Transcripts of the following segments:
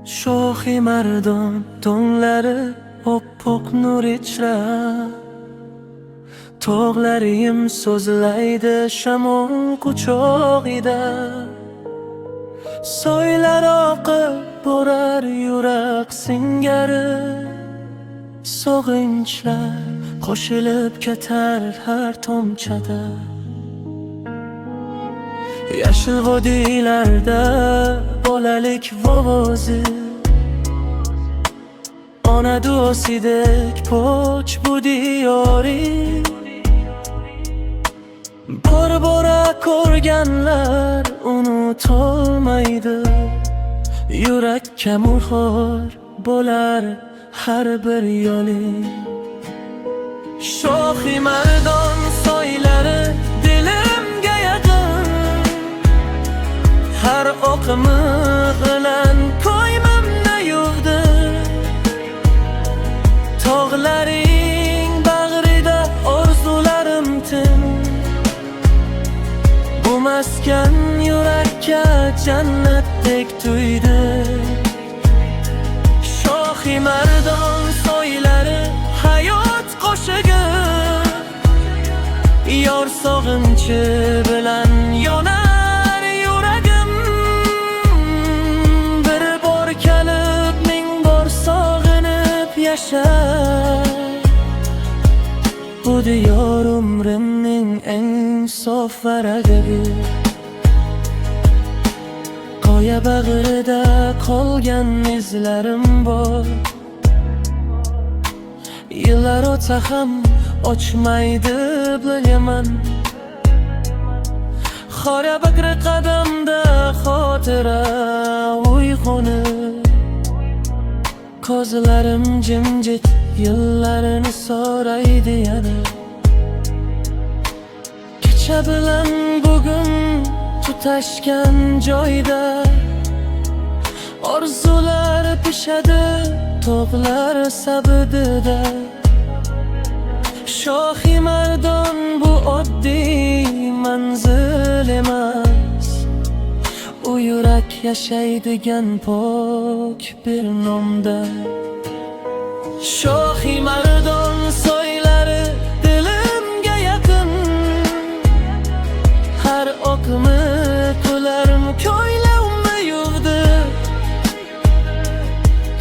Shohi mardon to'nlari oppoq nur ichra, tog'larim so'zlaydi shamol quchog'ida. Soylar oqib borar yurak singari, sog'inchlar qo'shilib ketar har tomchada. Yashil vodiylarda bolalik vovozi, ona duosidek poch bu diyori. Bora ko'rganlar unutolmaydi, yurakka murxor bo'lar har bir yo'li. Shohi mardon soylari dilimga yaqin, har oqimi bilan ko'ymamni yuvdi. Tog'laring bag'rida orzularim tin, bu maskan yurakka jannatdek tuydi. Shohi mardon soylari hayot qo'shig'i, yor sog'inchi bilan yonar yuragim. Bir bor kelib ming bor sog'inib yashar, bu diyor umrimning eng sof varag'i. Qoya bag'rida qolgan izlarim bor, yillar o'tsa ham ochmaydi bilaman. Qora bag'ri qadamda xotira uyg'onib, ko'zlarim jimjit yillarini so'raydi yana. Kecha bilan bugun tutashgan joyda, orzular pishadi tog'lar sabidida. Shohi mardon bu oddiy manzil emas, u yurak yashaydigan pok bir nomda. Shohi mardon soylari dilimga yaqin, har oqimi qo'larim ko'ylagimni yuvdi.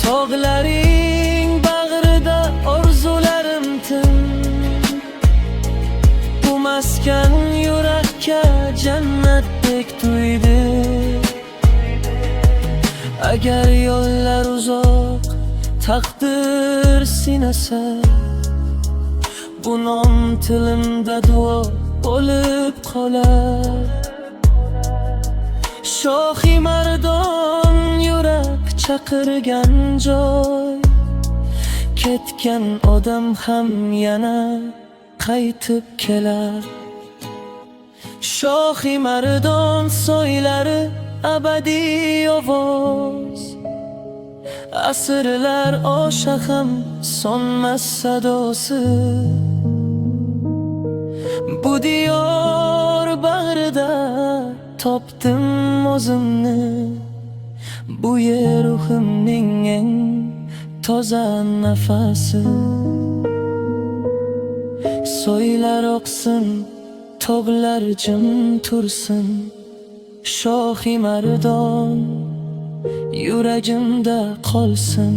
Tog'laring bag'rida orzularim tin, bu maskan yurakka jannatdek tuydi. Agar yo'llar uzoq, taqdir sinasa, bu nom tilimda duo bo'lib qolar. Shohi mardon yurak chaqirgan joy, ketgan odam ham yana qaytib kelar. Shohi mardon soylari abadiy ovoz, asrlar osha ham sonmas sadosi. Bu diyor bag'rida topdim o'zimni, bu yer ruhimning eng toza nafasi. Soylar oqsin, tog'lar jim tursin, shohi mardon yuragimda qolsin.